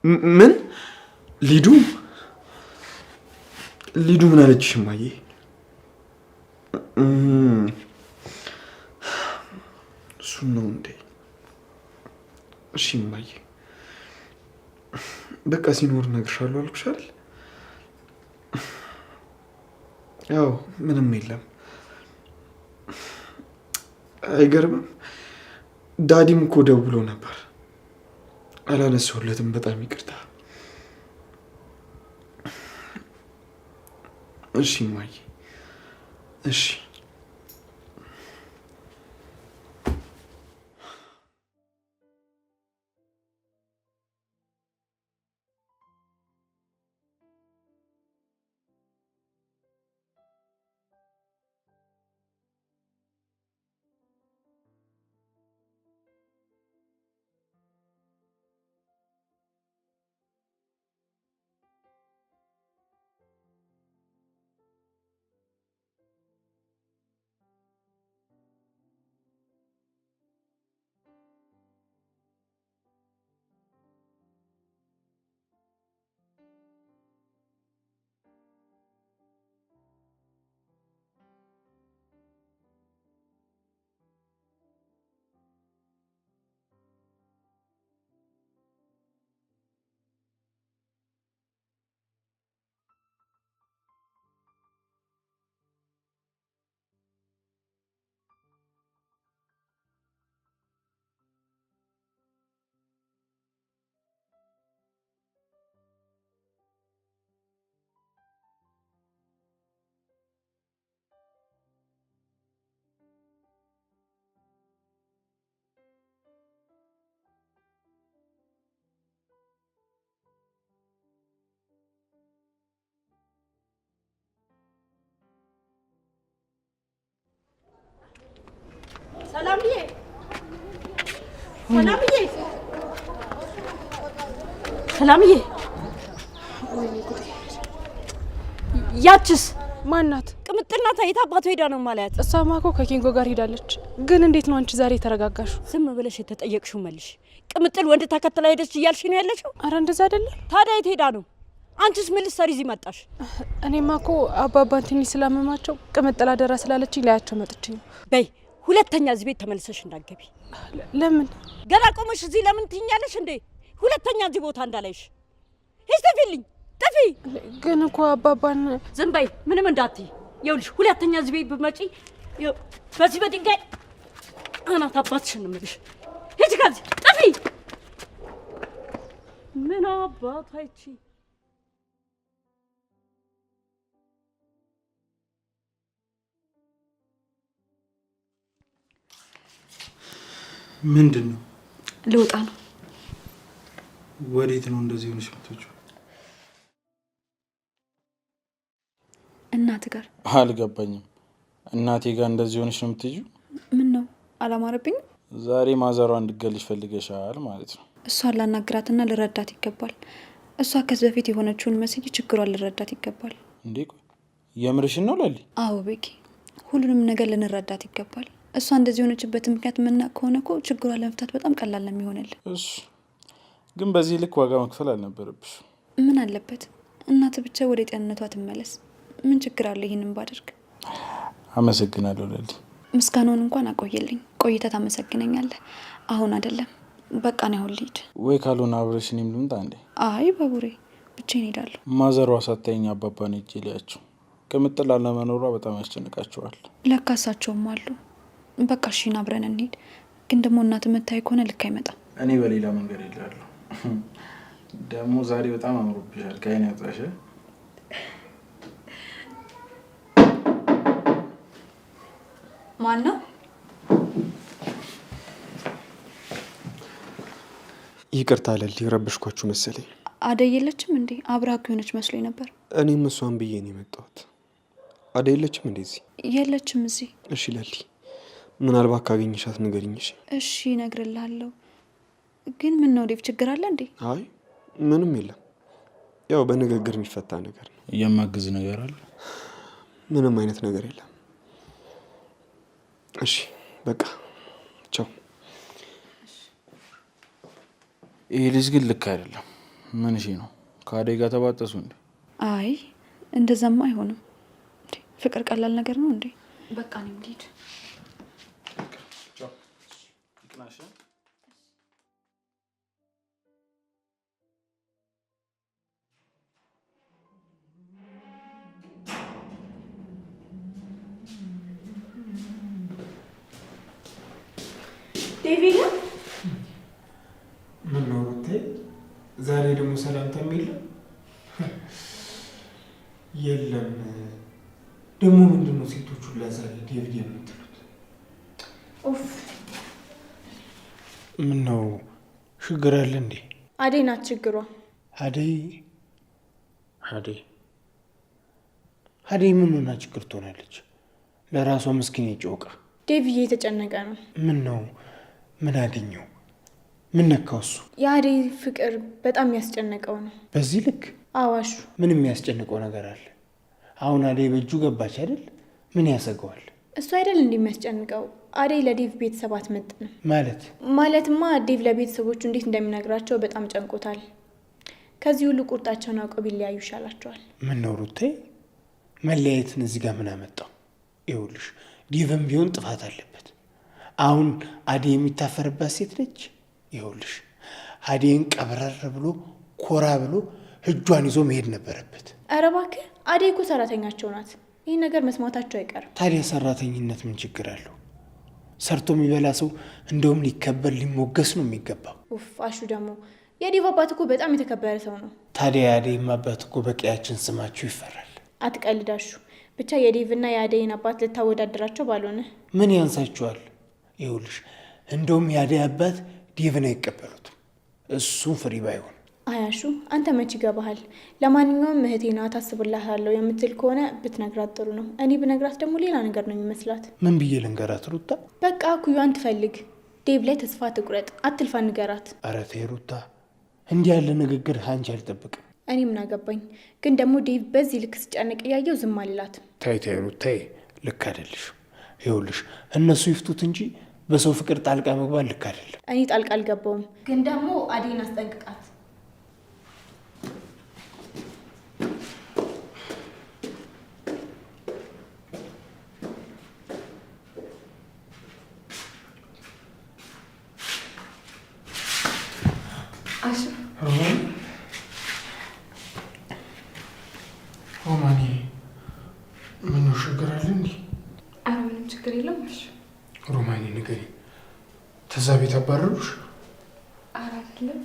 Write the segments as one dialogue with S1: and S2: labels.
S1: ምን ሊዱ ምን አለችሽ እማዬ? እሱን ነው እንዴ? እሺ እማዬ በቃ ሲኖር እነግርሻለሁ አልኩሽ አይደል? ያው ምንም የለም። አይገርምም? ዳዲም እኮ ደውሎ ነበር፣ አላነሳሁለትም። በጣም ይቅርታ። እሺ እማዬ እሺ።
S2: ሰላምዬ ያችስ
S3: ማናት?
S2: ቅምጥል ናት። የት አባቷ ሄዳ ነው ማለት?
S3: እሷማ እኮ ከኪንጎ ጋር ሄዳለች። ግን እንዴት ነው አንቺ ዛሬ ተረጋጋሹ?
S2: ዝም ብለሽ የተጠየቅሽው መልሽ። ቅምጥል ወንድ ተከትላ ሄደች እያልሽ ነው ያለሽው?
S3: አረ እንደዛ አይደለም።
S2: ታዲያ የት ሄዳ ነው? አንቺስ ምን ልትሰሪ እዚህ መጣሽ?
S3: እኔማ እኮ አባባን ትንሽ ስላመማቸው ቅምጥል አደራ ስላለችኝ ላያቸው መጥቼ ነው።
S2: በይ ሁለተኛ እዚህ ቤት ተመልሰሽ እንዳትገቢ።
S3: ለምን?
S2: ገና ቆመሽ እዚህ ለምን ትኛለሽ እንዴ? ሁለተኛ እዚህ ቦታ እንዳላይሽ። ሂጂ ጥፊልኝ፣ ጥፊ።
S3: ግን እኮ አባባን።
S2: ዝም በይ፣ ምንም እንዳትይ። ይኸውልሽ ሁለተኛ እዚህ ቤት ብትመጪ በዚህ በድንጋይ አናት አባትሽን ነው የምልሽ። ሂጂ ከዚህ ጥፊ። ምን አባቷ ይቺ
S4: ምንድን ነው?
S2: ልወጣ ነው።
S4: ወዴት ነው እንደዚህ ሆነሽ የምትወጪው?
S2: እናት ጋር።
S4: አልገባኝም። እናቴ ጋር እንደዚህ ሆነሽ ነው የምትሄጂው?
S2: ምን ነው አላማረብኝም?
S4: ዛሬ ማዘሯ እንድትገልሽ ፈልገሻል ማለት ነው?
S2: እሷን ላናግራትና ልረዳት ይገባል። እሷ ከዚህ በፊት የሆነችውን መስዬ ችግሯን ልረዳት ይገባል።
S4: እንዴ ቆይ የምርሽን ነው ላሊ?
S2: አዎ ቤኪ፣ ሁሉንም ነገር ልንረዳት ይገባል። እሷ እንደዚህ የሆነችበት ምክንያት ምናቅ ከሆነ እኮ ችግሯን ለመፍታት በጣም ቀላል ነው የሚሆንልን።
S4: እሺ ግን በዚህ ልክ ዋጋ መክፈል አልነበረብሽ።
S2: ምን አለበት እናት ብቻ ወደ ጤንነቷ ትመለስ። ምን ችግር አለ ይህንን ባደርግ?
S4: አመሰግናለሁ ላሊ።
S2: ምስጋናውን እንኳን አቆየልኝ። ቆይተህ ታመሰግነኛለህ። አሁን አይደለም፣ በቃ ነው አሁን ልሂድ።
S4: ወይ ካልሆነ አብረሽ እኔም ልምጣ እንዴ?
S2: አይ ባቡሬ ብቻዬን እሄዳለሁ።
S4: ማዘሯ ሳታየኝ አባባን ሄጄ ልያቸው። ቅምጥል አለመኖሯ በጣም ያስጨንቃቸዋል።
S2: ለካ እሳቸውም አሉ። በቃ እሺ አብረን እንሂድ። ግን ደግሞ እናት መታይ ከሆነ ልክ አይመጣም።
S4: እኔ በሌላ መንገድ ሄዳለሁ። ደግሞ ዛሬ በጣም አምሮብሻል። ከአይን ያውጣሽ።
S2: ማን ነው?
S1: ይቅርታ ለሊ፣ ረብሽኳችሁ መሰለኝ።
S2: አደይ የለችም እንዴ? አብራክ የሆነች መስሎኝ ነበር።
S1: እኔም እሷን ብዬ ነው የመጣሁት። አደይ የለችም እንዴ እዚህ?
S2: የለችም እዚህ።
S1: እሺ ለሊ፣ ምናልባት ካገኘሻት ንገሪኝ።
S2: እሺ እነግርልሃለሁ። ግን ምን ነው ዴቭ፣ ችግር አለ እንዴ?
S1: አይ ምንም የለም፣ ያው በንግግር የሚፈታ ነገር ነው።
S4: የማግዝ ነገር አለ?
S1: ምንም አይነት ነገር የለም። እሺ በቃ ቻው።
S4: ይሄ ልጅ ግን ልክ አይደለም። ምን እሺ ነው? ከአደይ ጋር ተባጠሱ እንዴ?
S5: አይ እንደዛማ አይሆንም እንዴ። ፍቅር ቀላል ነገር ነው እንዴ? በቃ ነው እንዴ?
S3: ዴቪድ
S1: ምን ነው ሩቴ? ዛሬ ደግሞ ሰላምታ የሚል የለም። ደግሞ ምንድነው ሴቶቹ ለዛሬ ዴቪድ የምትሉት?
S3: ኡፍ
S1: ምን ነው ችግር አለ እንዴ?
S3: አደይ ናት ችግሯ።
S1: አደይ ምን ሆና ችግር ትሆናለች? ለራሷ ምስኪን ጮቃ።
S3: ዴቪድ እየተጨነቀ ነው።
S1: ምን ነው? ምን አገኘው? ምን ነካው? እሱ
S3: የአደይ ፍቅር በጣም ያስጨነቀው ነው።
S1: በዚህ ልክ?
S3: አዋሹ
S1: ምን የሚያስጨንቀው ነገር አለ? አሁን አደይ በእጁ ገባች አይደል? ምን ያሰገዋል?
S3: እሱ አይደል እንደሚያስጨንቀው። አደይ ለዴቭ ቤተሰብ አትመጥንም ማለትማ ዴቭ ለቤተሰቦቹ እንዴት እንደሚነግራቸው በጣም ጨንቆታል። ከዚህ ሁሉ ቁርጣቸውን አውቀው ቢለያዩ ይሻላቸዋል።
S1: ምን ነው ሩቴ፣ መለያየትን እዚህ ጋር ምን አመጣው? ይኸውልሽ ዴቭም ቢሆን ጥፋት አለበት። አሁን አደይ የሚታፈርባት ሴት ነች። ይኸውልሽ አደይን ቀብረር ብሎ ኮራ ብሎ እጇን ይዞ መሄድ ነበረበት።
S3: ኧረ እባክህ አደይ እኮ ሰራተኛቸው ናት። ይህን ነገር መስማታቸው አይቀርም።
S1: ታዲያ ሰራተኝነት ምን ችግር አለው? ሰርቶ የሚበላ ሰው እንደውም ሊከበር ሊሞገስ ነው የሚገባው።
S3: ኡፍ አሹ ደግሞ የዴቭ አባት እኮ በጣም የተከበረ ሰው ነው።
S1: ታዲያ የአደይም አባት እኮ በቀያችን ስማችሁ ይፈራል።
S3: አትቀልዳሹ። ብቻ የዴቭና የአደይን አባት ልታወዳድራቸው ባልሆነ
S1: ምን ያንሳችኋል? ይኸውልሽ እንደውም የአደይ አባት ዴቭን አይቀበሉትም። እሱም ፍሪ ባይሆን።
S3: አያሹ አንተ መች ይገባሃል? ለማንኛውም እህቴ ናት አስብልሃለሁ የምትል ከሆነ ብትነግራት ጥሩ ነው። እኔ ብነግራት ደግሞ ሌላ ነገር ነው የሚመስላት።
S1: ምን ብዬ ልንገራት ሩታ?
S3: በቃ ኩዩን ትፈልግ። ዴቭ ላይ ተስፋ ትቁረጥ። አትልፋ፣ ንገራት።
S1: ኧረ ተይ ሩታ፣ እንዲህ ያለ ንግግር አንቺ አልጠብቅም።
S3: እኔ ምን አገባኝ? ግን ደግሞ ዴቭ በዚህ ልክ ስጨነቅ እያየው ዝም አልላትም።
S1: ተይ ሩታ፣ ልክ አይደለሽም። ይኸውልሽ እነሱ ይፍቱት እንጂ በሰው ፍቅር ጣልቃ መግባት ልክ አይደለም።
S3: እኔ ጣልቃ አልገባውም። ግን ደግሞ አደይን አስጠንቅቃት።
S1: ሮማኔ ምን ችግር አለ እንዴ?
S5: ኧረ ምንም ችግር የለም። እሺ
S1: ሮማኔ ንገሪ፣ ተዛ ቤት አባረሩሽ?
S5: ኧረ አይደለም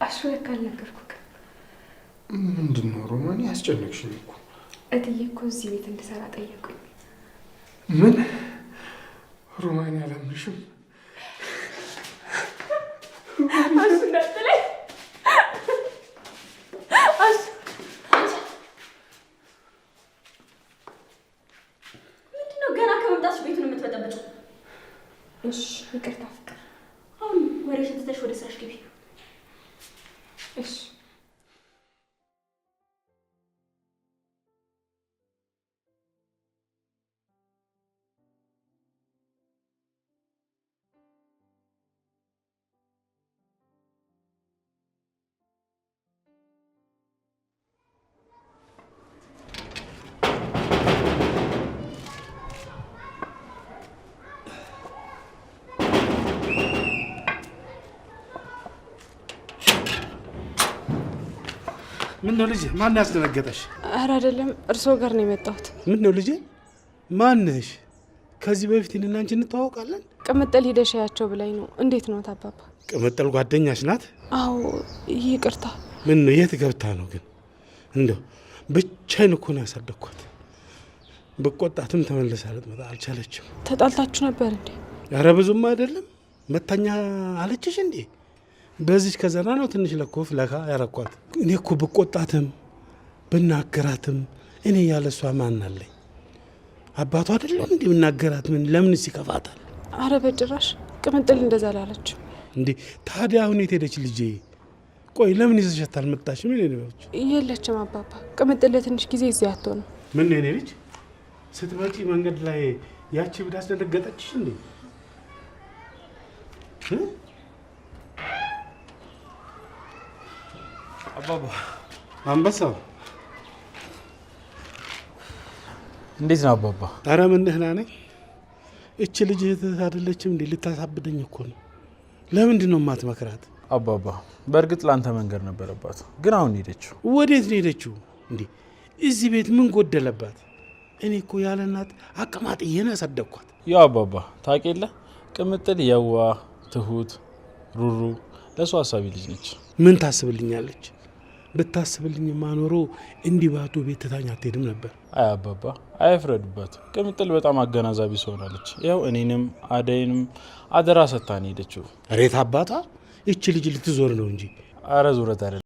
S5: አሹ፣ ለካ አልነገርኩህ።
S1: ምንድን ነው ሮማኔ? ያስጨነቅሽኝ እኮ።
S5: እትዬ እኮ እዚህ ቤት እንድሰራ ጠየቁኝ።
S1: ምን? ሮማኔ አላምንሽም።
S5: አሹ እንዳትለኝ። እሺ ይቅርታ ፍቅር።
S2: አሁን ወሬሽን ትተሽ ወደ ስራሽ ግቢ።
S5: እሺ
S6: ምን ነው ልጄ? ማን ያስደነገጠሽ?
S3: ኧረ አይደለም፣ እርስዎ ጋር ነው የመጣሁት።
S6: ምን ነው ልጄ? ማን ነሽ? ከዚህ በፊት እኔና አንቺ እንተዋወቃለን?
S3: ቅምጥል ሂደሽ ያቸው ብላኝ ነው። እንዴት ነው አባባ?
S6: ቅምጥል ጓደኛሽ ናት?
S3: አዎ። ይቅርታ።
S6: ምን ነው የት ገብታ ነው ግን? እንደው ብቻዬን እኮ ነው ያሳደግኳት። ብቆጣትም ተመልሳ ልትመጣ አልቻለችም።
S3: ተጣልታችሁ ነበር እንዴ?
S6: ኧረ ብዙም አይደለም። መታኛ አለችሽ እንዴ? በዚህ ከዘራ ነው ትንሽ ለኮፍ ለካ ያረኳት። እኔ እኮ ብቆጣትም ብናገራትም እኔ ያለሷ ማን አለኝ? አባቷ አይደለም እንዴ ብናገራት ምን ለምን ይከፋታል?
S3: አረ በጭራሽ ቅምጥል እንደዛ ላለች
S6: እንዴ። ታዲያ አሁን የት ሄደች ልጄ? ቆይ ለምን ይዘሻት አልመጣሽም? ምን ነች?
S3: የለችም አባባ። ቅምጥል ለትንሽ ጊዜ እዚህ አትሆንም።
S6: ምን ነው ልጅ? ስትመጪ መንገድ ላይ ያቺ ብዳ አስደነገጠችሽ እንዴ? አባባ አንበሳው
S4: እንዴት ነው አባባ?
S6: ኧረ ምን ደህና ነኝ። እች ልጅ አይደለችም እንዴ? ልታሳብደኝ እኮ ነው። ለምንድን ነው የማትመክራት?
S4: አባባ በእርግጥ ላንተ መንገር ነበረባት፣ ግን አሁን ሄደችው።
S6: ወዴት ነው ሄደችው እንዴ? እዚህ ቤት ምን ጎደለባት? እኔ እኮ ያለ እናት አቀማጥዬ ነው ያሳደግኳት።
S4: ያው አባባ ታውቅ የለ ቅምጥል የዋ ትሁት ሩሩ ለሷ ሀሳቢ ልጅ ነች።
S6: ምን ታስብልኛለች? ብታስብልኝማ ኖሮ እንዲህ ባዶ ቤት ትታኝ አትሄድም ነበር።
S4: አይ አባባ አይፍረዱባት። ቅምጥል በጣም አገናዛቢ ሰው ሆናለች። ያው እኔንም አደይንም አደራ ሰታን ሄደችው።
S6: ሬት አባቷ እቺ ልጅ ልትዞር ነው እንጂ።
S4: አረ ዙረት አይደለም